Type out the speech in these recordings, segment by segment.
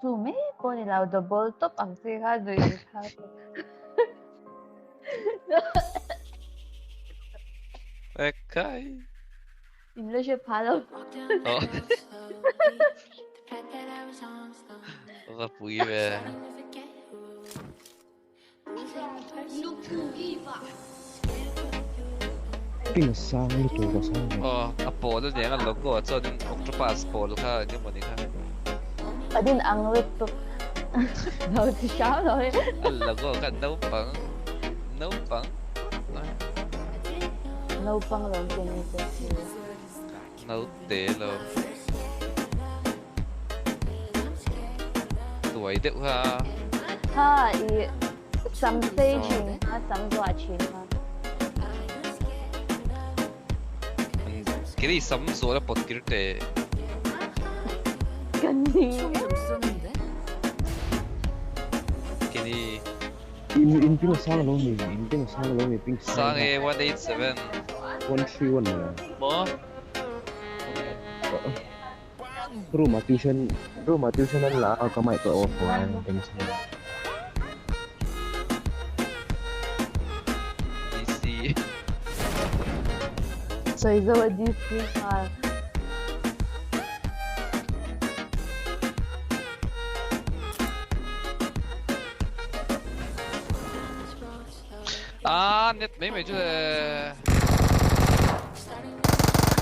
dù mấy cô này là double top bằng gì ha rồi ha Okay. English palo Oh. Rapui về. Ping sang lu tu ko sang ne. Oh, apo đó nhang ang logo cho nên octopus polo ka cái món này ở din ang lip to rồi thì sao rồi ang logo ka nấu bằng nấu băng rồi cái này nấu té lo tuổi đẹp ha ha i some staging ha some watching ha cái gì sắm số là bật cái tệ cái gì cái gì In ping sang lo mi, in ping sang lo mi ping sang e 187 131 na. mo Rumah tuition an la ka mai ko o ko an ping sang. DC so is over this ha net mấy mấy chứ là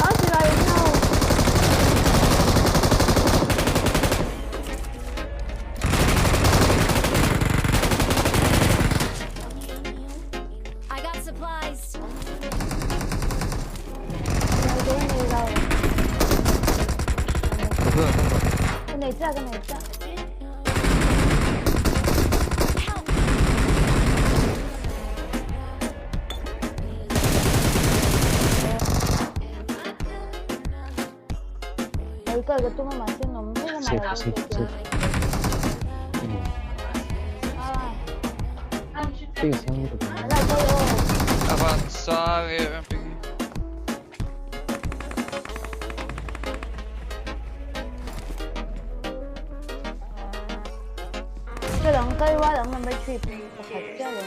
chỉ là sao I got supplies. cái này ra cái tung mà xin nó mấy cái này là Ping sang lu tu. avançar e cái lần cây quá lần mình phải chụp một hạt cái lần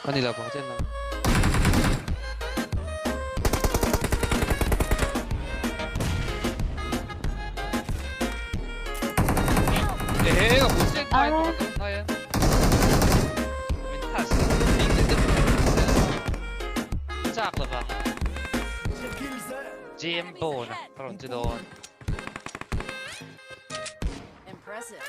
anh đi làm bao nhiêu năm 에 무슨 타이어 같은 타이어 mình thả sự mình sẽ chắc là vào Jimbo nè còn chưa đồn Impressive.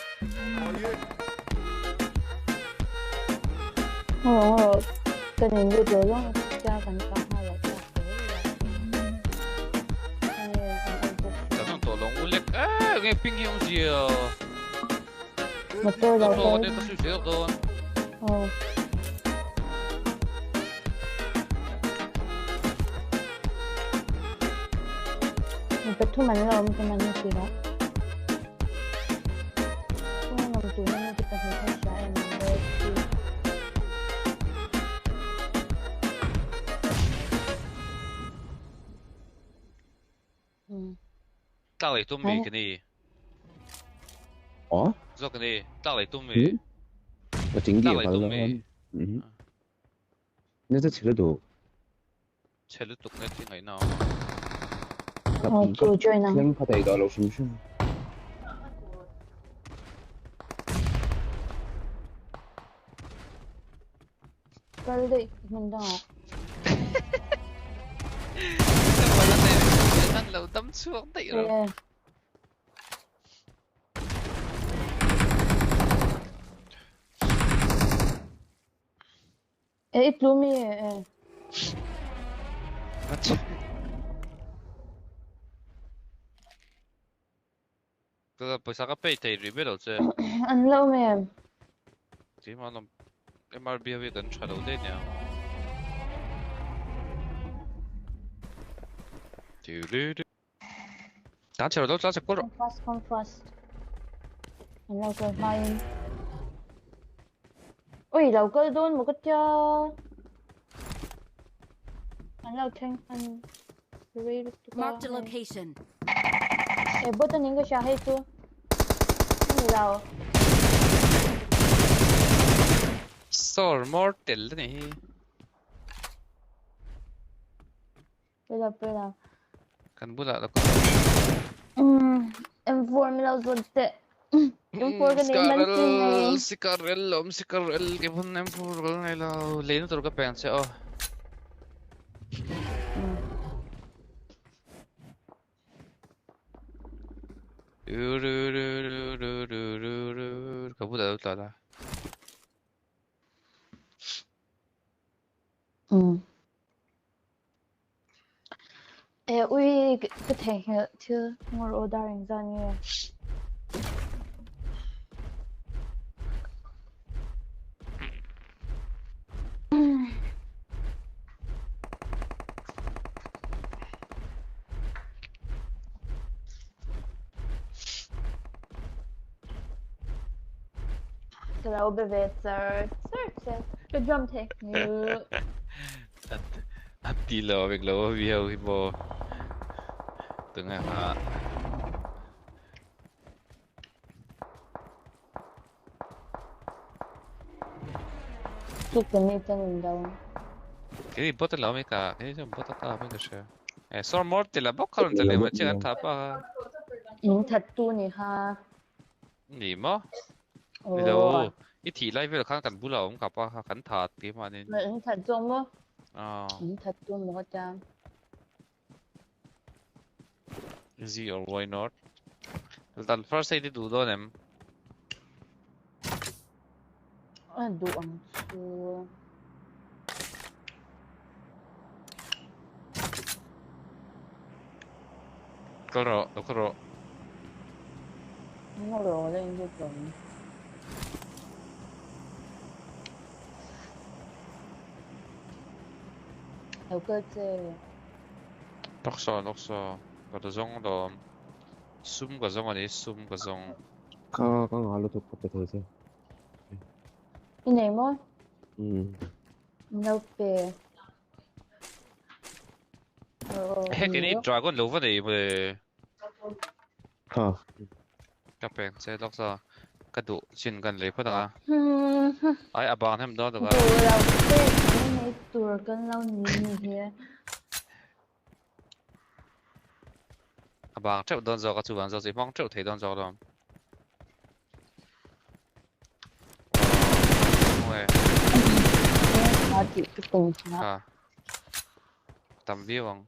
cái này như kiểu đó cha cần cả hai là cha 저는 또 너무 렉 아, 그냥 핑이 형지요 mà tôi là 또 어디 또 쓸수 있어 mình phải thu mạnh lòng cho mình như gì đó thu mạnh lòng chủ nên kita harus saya membuat 딱嚟都未嘅呢 Ủa? do cái này 딱嚟都未 我整 딱 啲 嚟 嘢 都 啦。 未 你只切到 車都讀呢啲嚟嗱tôi chơi nào Yang patay daw solution. cái đi mình đâu wala na yun ang lâu tâm xuống tị rồi yeah. ít lúa mi 맞지 그거 벌써 카페에 있다 리벨 어째 anh lâu mềm chỉ mà nó MRB với gần trả đầu tên nhỉ 단체로 너 짜증 끌어 come fast anh lâu rồi mai ui đầu cơ đôn một cái cho anh lâu thanh anh Marked a location. bớt những cái xa hay chưa เรา Sor mortal ni. ไปแล้ว Kan bula lako. M4 ไม่เราสุดเตะ M4 กันนี่มันจริงไง Si Karel, kipun M4 kal ngay lao. Leno tolo ka pen siya oh. Kabula daw tala. อุ้ยก็แทงเชื่องัวโอดาริงจานเนี่ย Glaube vet the drum technique. At tilo biglo vihaw hibo. Tengah ha. Super meeting daw. Kini bota lao mi ka. Kini jom bota ka mi ka siya. Sor mortal la bok karon tali ma chian thapa. Tattoo ni ha. Ni mo. Oh. Hello. Iti live vel kan bula om kapa ha kan that ti ma ni. Mà tattoo mo? Ah. Tattoo mo ka dyan. Easy or why not? Dal first ay di do nem. Ano ang so... Koro. Ano rola yung dito? Đâu cơ chê. Nokso. Kada zong do. Sum ka zong ani sum ka zong. Ka ngalo to ko to se. Cái này mo? Đâu bè. Hey, kini dragon lo va dei me. Ha. Ka pen se nokso. Ka du chin kan le pha da. Ai abang hem do da. Tụiเราเต้นในตัวกันเรานี่เฮีย Abang treo don zo ka chu ban zo si mong treo thei don zo lo. Ôi. มาจิกตุงนะ À. Tầm view không?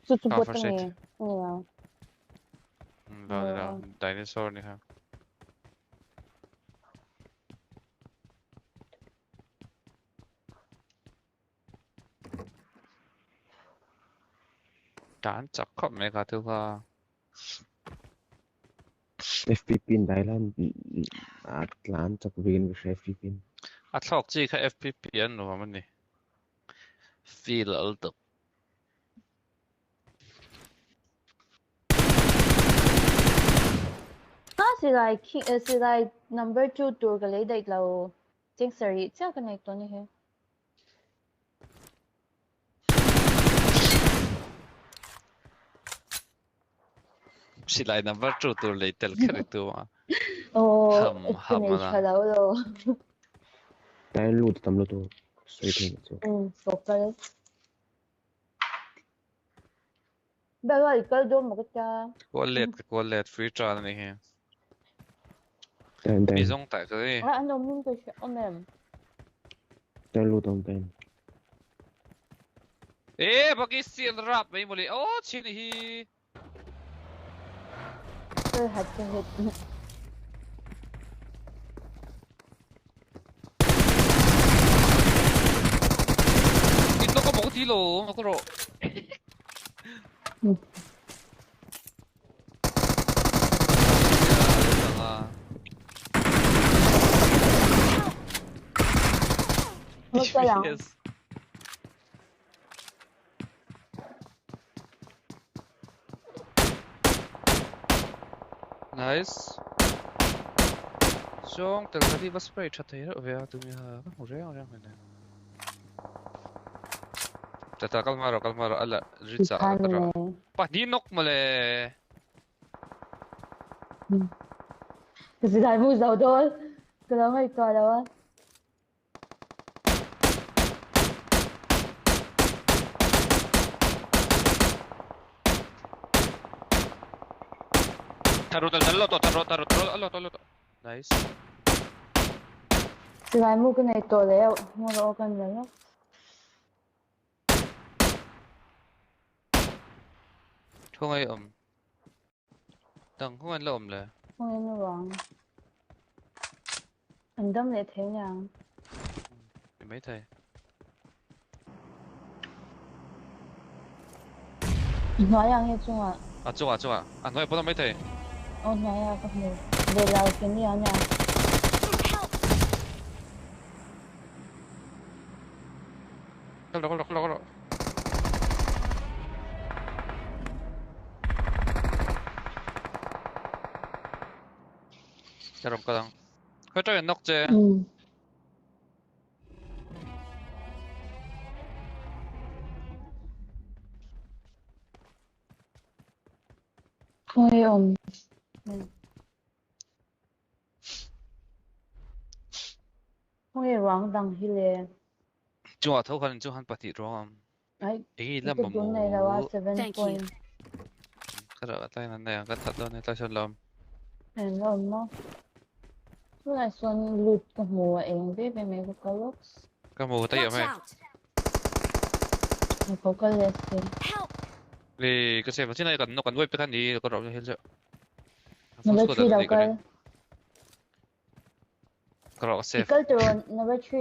สุดๆบทตรงนี้เนี่ย Rồi, dinosaur này ha. Chán chọc khóc mấy cả thứ ha. FP pin Thailand Atlantจากเรียนกับ FP pin À thọc chi cái FPP anh rồi mà nè. Feel a little. Sẽ lại number 2 tour cái lấy địch là chính seri chắc cái nàyตัวนี้ hết Chỉ lại nằm bắt trụ tụ lấy tel cái tụ mà. Hầm hầm này mà. chờ lâu rồi ได้รูดตำรวจตัวสวยถึงสุด một cái bây giờ thì cái đôi một cái cha Wallet free trial này ha. แต่ Bị rong tại cái. anh đồng minh cái ông em ได้รูดตรงเต็ม Ê, bác cái xiên rap mấy một lì. Ô, chị này hi. tôi hạt cho hết Nó có một tí lồ, nó có rộ. một cái lòng Yes. Nice. Xong, từ cái đi bắt spray chặt thấy rồi về tụi mình ha, hổ reo này này. Tata calmaro, alla, ritsa, Thằng tara. này Pa, di knock mo le. Kasi dahil mo daw doon. Kailangan may kalawa. Taro. Nice. Kasi dahil mo ka na ito leo. Muro ka na leo. Không ai ẩm. Đừng không ăn là ẩm là. Không em nó vọng. Anh đâm lại thế nhàng. Thì mấy thầy. Nói rằng hết chung à. Chung à. À nói bữa mấy thầy. Nói rằng các người. Về là cái gì nhàng. Có rồi. Chào đồng cơ. Hơi cho nóc chứ. Không em không em vọng đằng hi lệ. Chung à thâu khăn chung hắn bati rồi. Ấy. Ý Cái là mà tuần này là 7 Thank you. point. Cái đó tay này cái thật đó này tay chân lầm. Em lộn mà. Lúc này xuân lụt cái mùa em biết về mấy cái lốc. Cái mù tay Watch mày. out! Mấy cái lết gì. Help! Vì cái xe mà trên này cần nó cần quay cái này có rõ hết rồi. Number 3 đâu cơ. Có rõ xe. Cái từ number 3.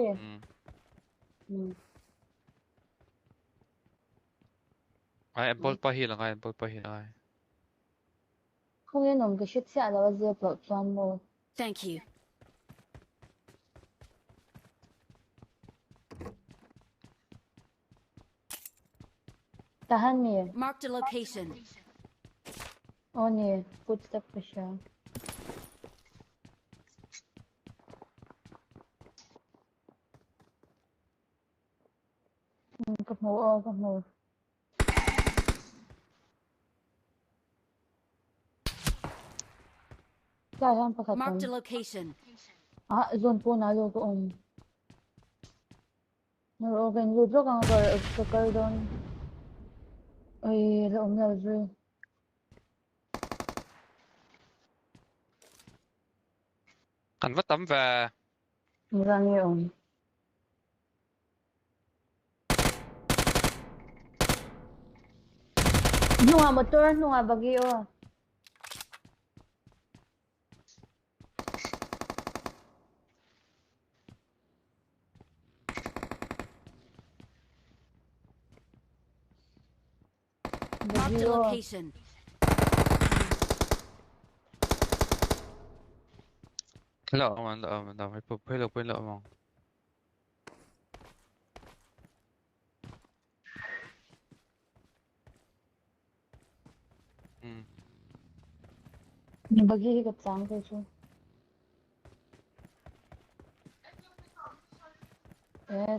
Ai em bol pa hi lang ai bol pa hi ai. Không em nằm cái shit xả là bao giờ bảo toàn mồ. Thank you. Tahan niya. Marked a location. O niya. Footstep pa siya. Kapmo. Saan pa Marked a katong? location. Zone po na lo doon. Narogan luto kang kakar doon. Ay, laom na zo. Cần vắt tấm về. Marami yun. Nung motor, nung bagyo. Marked a Bagyo. location. Lỡ mà phải phục hay lục bên lỡ mà. Bagyo ka tsang ko so.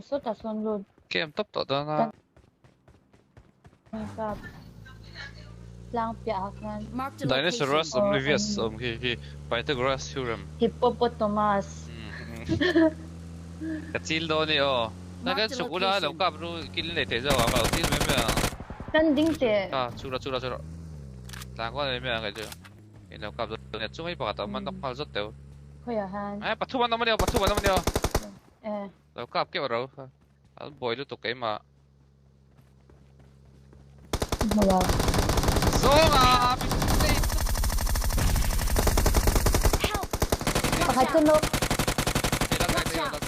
So ta son lo. Cái em tấp tỏ đó nó. Kap. Lang piak man. Marked a Dinosaurus location. oblivious khi Pythagoras theorem. Hippopotamus. Cái chill đó nè nó cái chụp ula đâu cặp rồi kinh này thế rồi à bảo tin mấy mẹ. Kan ding te. Chua rồi. Đang có này mẹ cái chứ. Cái đâu cặp rồi nè chung hay bảo tao mình đọc bao rất đều. Hoya han. Ai bắt thu mình nó đi. Eh. Đâu cặp cái rồi. Boy lu tục cái mà. Wala. Zonga! Help! Bakit ko no? Watch out!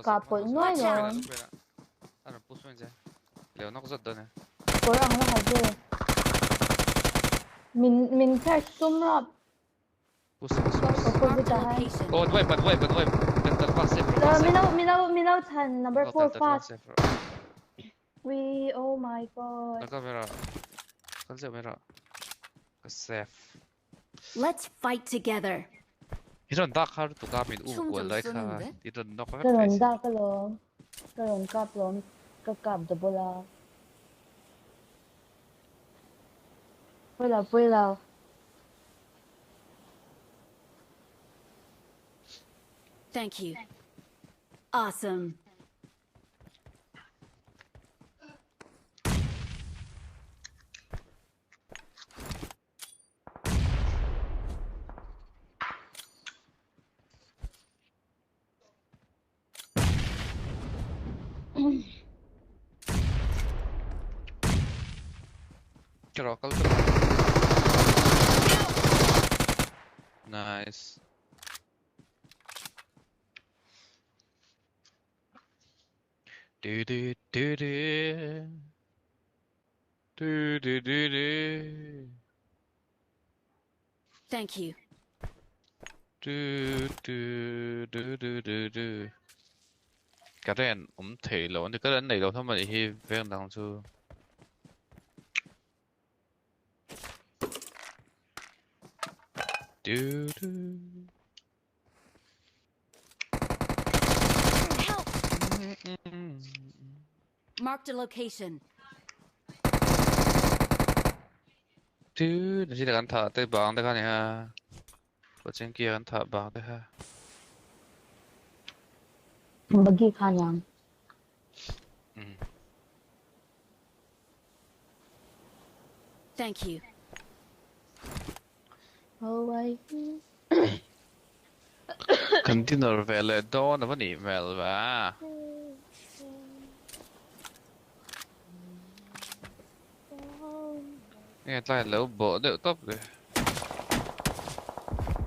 Kapol no yun. Ano, puso yun dyan. Leon ako sa doon eh. Kurang na kasi. Min search sumrap. Puso. Kapol Marked a bitahan. location. Oh, wait. Dental pass safe. Minaw tan number 4 fast. Oh my god. Camera. Camera. Safe. Let's fight together. 이런 딱 하루 또 가면 총 우고 좀 like 쏘는데? 이런 너 거. Karon da ka lo. Karon kaplom. Kakab da bola. Wala. Thank you. Awesome. Crockel. Nice. Do do do do. Do do do do. Thank you. Do do do do do do. Cái đèn thể lộn thì cái đèn này đâu thôi mà đi về đằng sau. Do do. Help! Marked a location. Do. Chỉ là anh thả tay bằng đấy cái này ha. Ở trên kia anh thả bằng đấy ha. Bagi ka niyang. Thank you. Oh, I... Container về lại đó nó vẫn đi về và. Nghe lại lỡ bộ đỡ tóc rồi.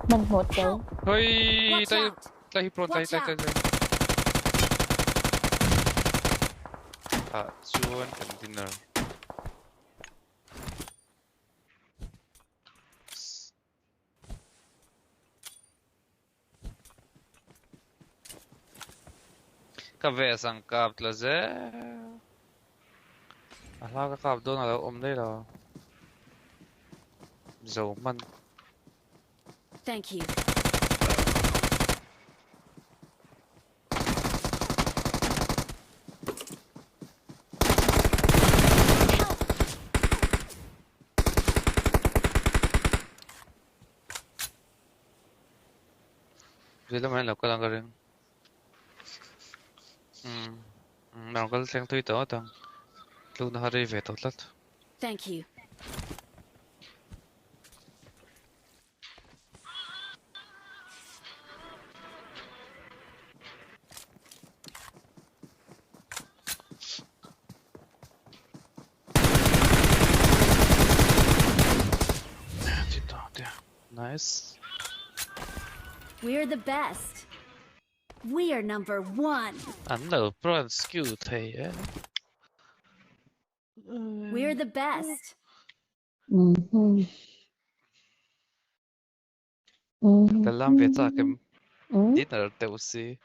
Mình hột đâu. Ôi, Watch tay out! tay pro tay Watch tay out. tay. À, chuan container. Ka ve sang kap tla ze. Ala ka kap do na lo om dei lo. Zo man. Thank you. Zila man lo ka lang ka rin. Nào có sang thui tớ tầng. Lúc nó đi về tốt lắm. Thank you. Nice. We're the best. We are number one. Anh là pro skill thầy á. We're the best. Cái làm việc ra cái dinner tiểu si.